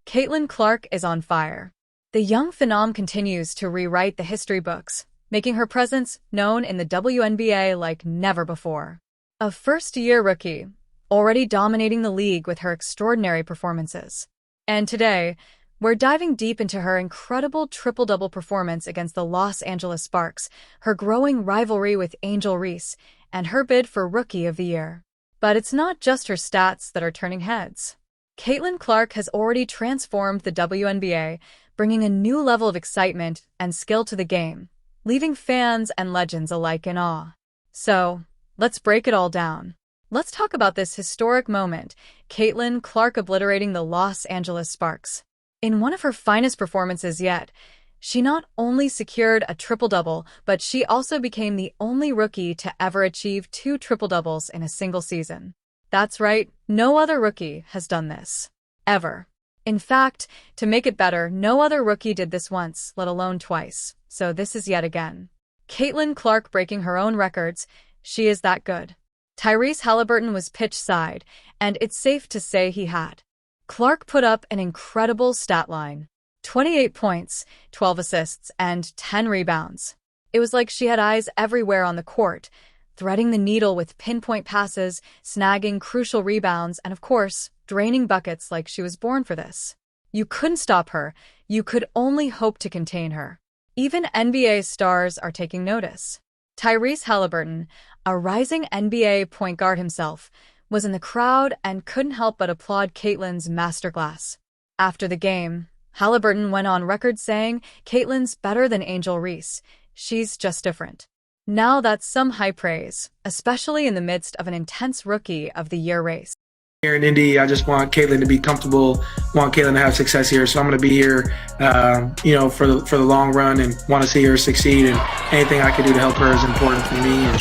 Caitlin Clark is on fire. The young phenom continues to rewrite the history books, making her presence known in the WNBA like never before. A first-year rookie, already dominating the league with her extraordinary performances. And today, we're diving deep into her incredible triple-double performance against the Los Angeles Sparks, her growing rivalry with Angel Reese, and her bid for Rookie of the Year. But it's not just her stats that are turning heads. Caitlin Clark has already transformed the WNBA, bringing a new level of excitement and skill to the game, leaving fans and legends alike in awe. So, let's break it all down. Let's talk about this historic moment, Caitlin Clark obliterating the Los Angeles Sparks. In one of her finest performances yet, she not only secured a triple-double, but she also became the only rookie to ever achieve 2 triple-doubles in a single season. That's right, no other rookie has done this. Ever. In fact, to make it better, no other rookie did this once, let alone twice. So this is yet again. Caitlin Clark breaking her own records. She is that good. Tyrese Haliburton was pitch side, and it's safe to say he had. Clark put up an incredible stat line. 28 points, 12 assists, and 10 rebounds. It was like she had eyes everywhere on the court, threading the needle with pinpoint passes, snagging crucial rebounds, and of course, draining buckets like she was born for this. You couldn't stop her. You could only hope to contain her. Even NBA stars are taking notice. Tyrese Haliburton, a rising NBA point guard himself, was in the crowd and couldn't help but applaud Caitlin's masterclass. After the game, Haliburton went on record saying, "Caitlin's better than Angel Reese. She's just different." Now that's some high praise, especially in the midst of an intense Rookie of the Year race. Here in Indy, I just want Caitlin to be comfortable, want Caitlin to have success here. So I'm going to be here, for the long run, and want to see her succeed. And anything I can do to help her is important for me. And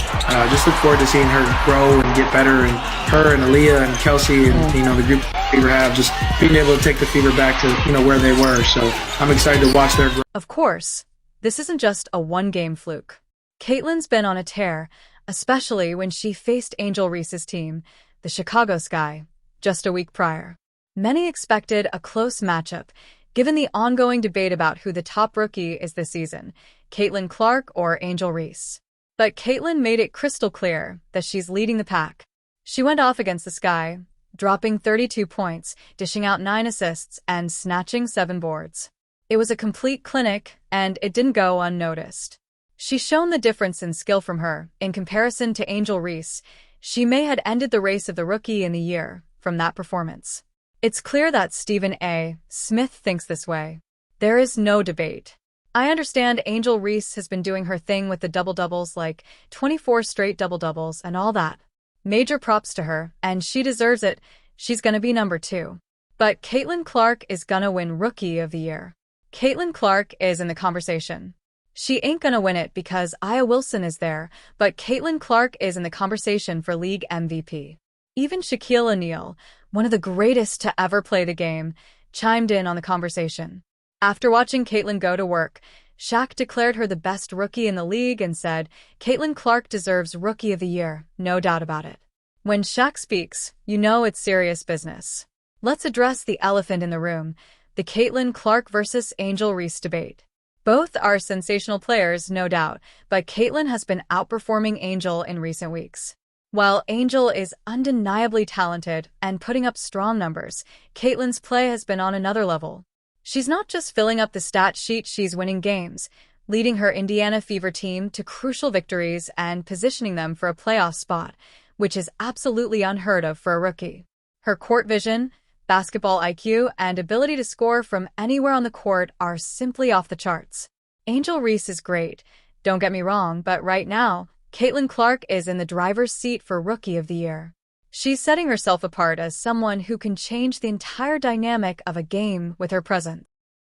just look forward to seeing her grow and get better. And her and Aaliyah and Kelsey and the group Fever have, just being able to take the Fever back to where they were. So I'm excited to watch their growth. Of course, this isn't just a one-game fluke. Caitlin's been on a tear, especially when she faced Angel Reese's team, the Chicago Sky, just a week prior. Many expected a close matchup, given the ongoing debate about who the top rookie is this season, Caitlin Clark or Angel Reese. But Caitlin made it crystal clear that she's leading the pack. She went off against the Sky, dropping 32 points, dishing out 9 assists, and snatching 7 boards. It was a complete clinic, and it didn't go unnoticed. She's shown the difference in skill from her. In comparison to Angel Reese, she may have ended the race of the Rookie in the Year from that performance. It's clear that Stephen A. Smith thinks this way. There is no debate. I understand Angel Reese has been doing her thing with the double-doubles, like 24 straight double-doubles and all that. Major props to her, and she deserves it. She's gonna be number 2. But Caitlin Clark is gonna win Rookie of the Year. Caitlin Clark is in the conversation. She ain't gonna win it because Aya Wilson is there, but Caitlin Clark is in the conversation for league MVP. Even Shaquille O'Neal, one of the greatest to ever play the game, chimed in on the conversation. After watching Caitlin go to work, Shaq declared her the best rookie in the league and said, "Caitlin Clark deserves Rookie of the Year, no doubt about it." When Shaq speaks, you know it's serious business. Let's address the elephant in the room, the Caitlin Clark versus Angel Reese debate. Both are sensational players, no doubt, but Caitlin has been outperforming Angel in recent weeks. While Angel is undeniably talented and putting up strong numbers, Caitlin's play has been on another level. She's not just filling up the stat sheet, she's winning games, leading her Indiana Fever team to crucial victories and positioning them for a playoff spot, which is absolutely unheard of for a rookie. Her court vision, basketball IQ, and ability to score from anywhere on the court are simply off the charts. Angel Reese is great, don't get me wrong, but right now, Caitlin Clark is in the driver's seat for Rookie of the Year. She's setting herself apart as someone who can change the entire dynamic of a game with her presence.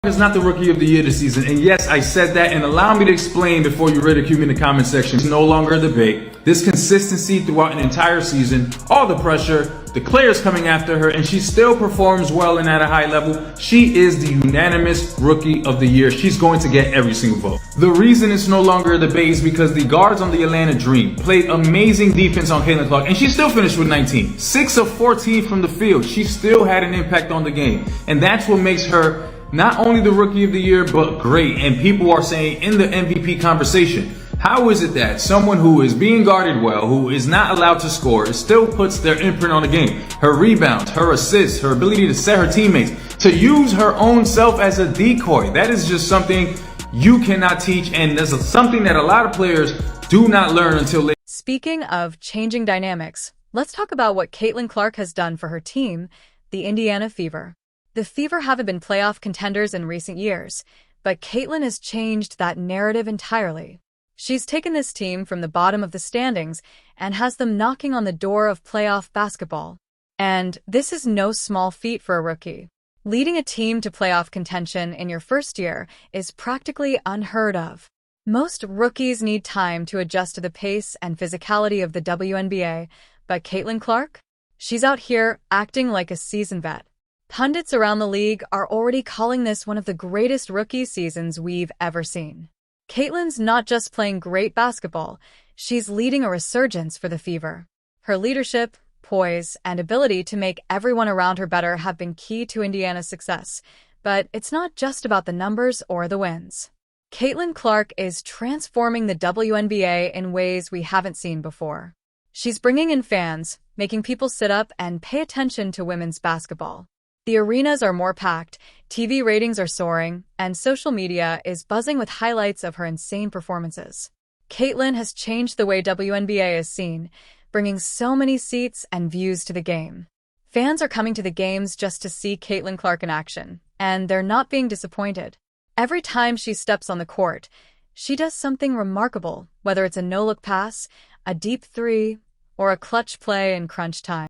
Is not the Rookie of the Year this season, and yes, I said that, and allow me to explain before you ridicule me in the comment section. It's no longer a debate. This consistency throughout an entire season, all the pressure, the players coming after her, and she still performs well and at a high level. She is the unanimous Rookie of the Year. She's going to get every single vote. The reason it's no longer a debate is because the guards on the Atlanta Dream played amazing defense on Caitlin Clark, and she still finished with 19. 6 of 14 from the field. She still had an impact on the game, and that's what makes her not only the Rookie of the Year, but great. And people are saying in the MVP conversation, how is it that someone who is being guarded well, who is not allowed to score, still puts their imprint on the game? Her rebounds, her assists, her ability to set her teammates, to use her own self as a decoy. That is just something you cannot teach, and that's something that a lot of players do not learn until they... Speaking of changing dynamics, let's talk about what Caitlin Clark has done for her team, the Indiana Fever. The Fever haven't been playoff contenders in recent years, but Caitlin has changed that narrative entirely. She's taken this team from the bottom of the standings and has them knocking on the door of playoff basketball. And this is no small feat for a rookie. Leading a team to playoff contention in your first year is practically unheard of. Most rookies need time to adjust to the pace and physicality of the WNBA, but Caitlin Clark? She's out here acting like a seasoned vet. Pundits around the league are already calling this one of the greatest rookie seasons we've ever seen. Caitlin's not just playing great basketball, she's leading a resurgence for the Fever. Her leadership, poise, and ability to make everyone around her better have been key to Indiana's success. But it's not just about the numbers or the wins. Caitlin Clark is transforming the WNBA in ways we haven't seen before. She's bringing in fans, making people sit up and pay attention to women's basketball. The arenas are more packed, TV ratings are soaring, and social media is buzzing with highlights of her insane performances. Caitlin has changed the way WNBA is seen, bringing so many seats and views to the game. Fans are coming to the games just to see Caitlin Clark in action, and they're not being disappointed. Every time she steps on the court, she does something remarkable, whether it's a no-look pass, a deep three, or a clutch play in crunch time.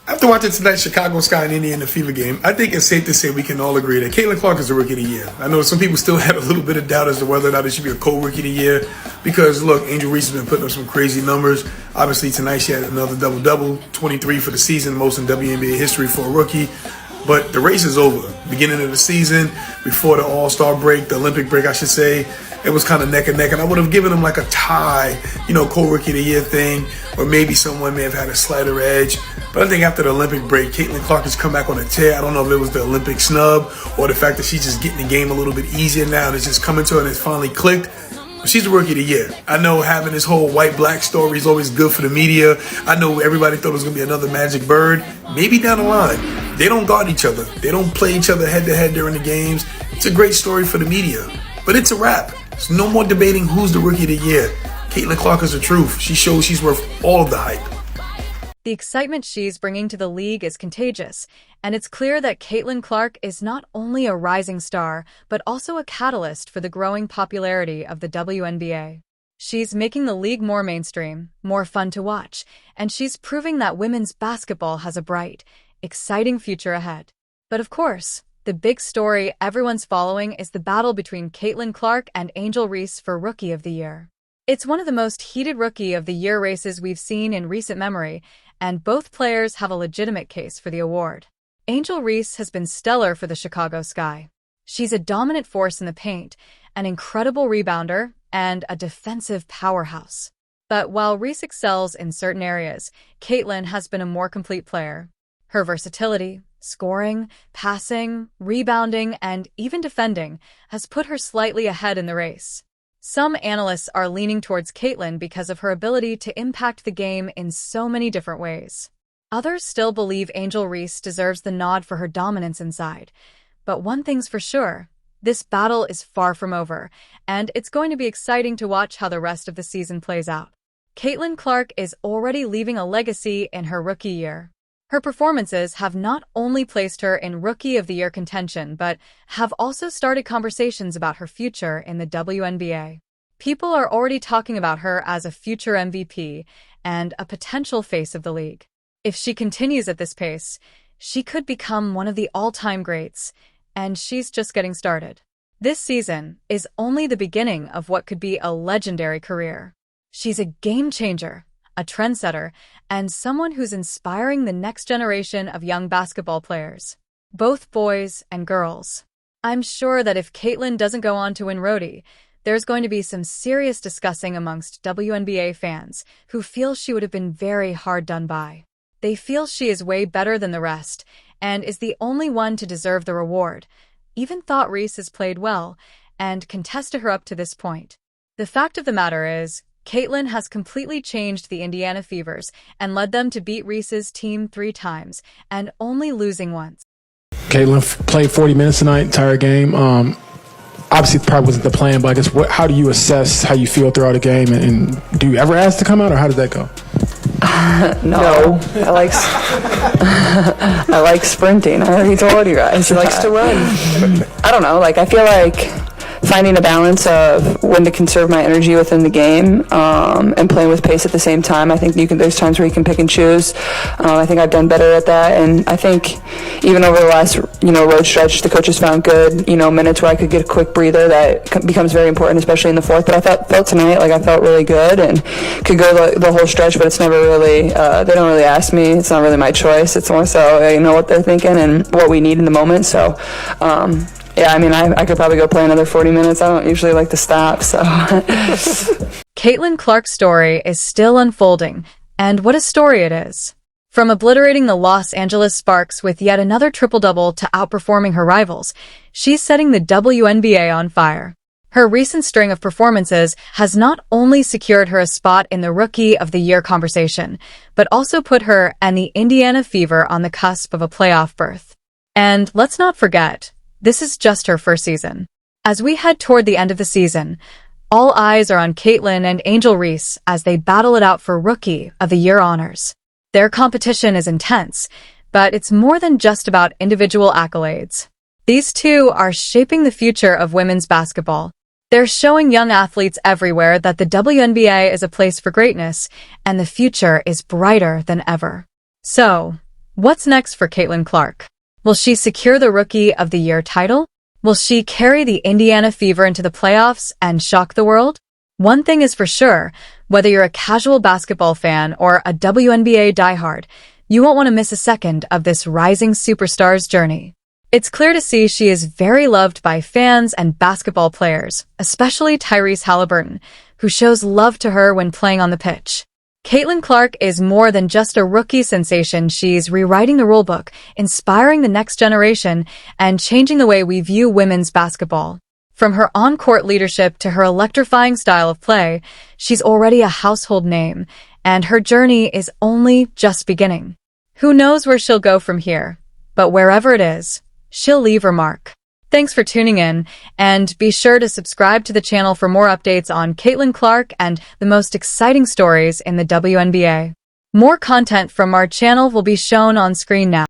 After watching tonight's Chicago Sky and Indiana Fever game, I think it's safe to say we can all agree that Caitlin Clark is the Rookie of the Year. I know some people still had a little bit of doubt as to whether or not it should be a co-Rookie of the Year because, look, Angel Reese has been putting up some crazy numbers. Obviously, tonight she had another double-double, 23 for the season, most in WNBA history for a rookie. But the race is over. Beginning of the season, before the All-Star break, the Olympic break, I should say, it was kind of neck and neck, and I would have given them like a tie, co-Rookie of the Year thing, or maybe someone may have had a slighter edge. But I think after the Olympic break, Caitlin Clark has come back on a tear. I don't know if it was the Olympic snub or the fact that she's just getting the game a little bit easier now and it's just coming to her and it's finally clicked. But she's the Rookie of the Year. I know having this whole white-black story is always good for the media. I know everybody thought it was going to be another Magic Bird. Maybe down the line. They don't guard each other. They don't play each other head-to-head during the games. It's a great story for the media. But it's a wrap. There's no more debating who's the Rookie of the Year. Caitlin Clark is the truth. She shows she's worth all of the hype. The excitement she's bringing to the league is contagious, and it's clear that Caitlin Clark is not only a rising star, but also a catalyst for the growing popularity of the WNBA. She's making the league more mainstream, more fun to watch, and she's proving that women's basketball has a bright, exciting future ahead. But of course, the big story everyone's following is the battle between Caitlin Clark and Angel Reese for Rookie of the Year. It's one of the most heated Rookie of the Year races we've seen in recent memory, and both players have a legitimate case for the award. Angel Reese has been stellar for the Chicago Sky. She's a dominant force in the paint, an incredible rebounder, and a defensive powerhouse. But while Reese excels in certain areas, Caitlin has been a more complete player. Her versatility, scoring, passing, rebounding, and even defending has put her slightly ahead in the race. Some analysts are leaning towards Caitlin because of her ability to impact the game in so many different ways. Others still believe Angel Reese deserves the nod for her dominance inside. But one thing's for sure, this battle is far from over, and it's going to be exciting to watch how the rest of the season plays out. Caitlin Clark is already leaving a legacy in her rookie year. Her performances have not only placed her in Rookie of the Year contention, but have also started conversations about her future in the WNBA. People are already talking about her as a future MVP and a potential face of the league. If she continues at this pace, she could become one of the all-time greats, and she's just getting started. This season is only the beginning of what could be a legendary career. She's a game changer, a trendsetter, and someone who's inspiring the next generation of young basketball players, both boys and girls. I'm sure that if Caitlin doesn't go on to win Rhodey, there's going to be some serious discussing amongst WNBA fans who feel she would have been very hard done by. They feel she is way better than the rest and is the only one to deserve the reward. Even thought Reese has played well and contested her up to this point. The fact of the matter is, Caitlin has completely changed the Indiana Fevers and led them to beat Reese's team 3 times and only losing once. Caitlin played 40 minutes tonight, entire game. Obviously, probably wasn't the plan, but I guess how do you assess how you feel throughout the game? And do you ever ask to come out, or how did that go? No. I like sprinting. I already told you guys. He likes to run. I don't know. I feel like finding a balance of when to conserve my energy within the game and playing with pace at the same time. I think there's times where you can pick and choose. I think I've done better at that, and I think even over the last road stretch, the coaches found good minutes where I could get a quick breather that becomes very important, especially in the fourth. But I felt tonight like I felt really good and could go the whole stretch. But it's never really they don't really ask me. It's not really my choice. It's more so what they're thinking and what we need in the moment. So. Yeah, I could probably go play another 40 minutes. I don't usually like to stop, so. Caitlin Clark's story is still unfolding, and what a story it is. From obliterating the Los Angeles Sparks with yet another triple-double to outperforming her rivals, she's setting the WNBA on fire. Her recent string of performances has not only secured her a spot in the Rookie of the Year conversation, but also put her and the Indiana Fever on the cusp of a playoff berth. And let's not forget, this is just her first season. As we head toward the end of the season, all eyes are on Caitlin and Angel Reese as they battle it out for Rookie of the Year honors. Their competition is intense, but it's more than just about individual accolades. These two are shaping the future of women's basketball. They're showing young athletes everywhere that the WNBA is a place for greatness, and the future is brighter than ever. So, what's next for Caitlin Clark? Will she secure the Rookie of the Year title? Will she carry the Indiana Fever into the playoffs and shock the world? One thing is for sure, whether you're a casual basketball fan or a WNBA diehard, you won't want to miss a second of this rising superstar's journey. It's clear to see she is very loved by fans and basketball players, especially Tyrese Haliburton, who shows love to her when playing on the pitch. Caitlin Clark is more than just a rookie sensation. She's rewriting the rulebook, inspiring the next generation, and changing the way we view women's basketball. From her on-court leadership to her electrifying style of play, she's already a household name, and her journey is only just beginning. Who knows where she'll go from here, but wherever it is, she'll leave her mark. Thanks for tuning in, and be sure to subscribe to the channel for more updates on Caitlin Clark and the most exciting stories in the WNBA. More content from our channel will be shown on screen now.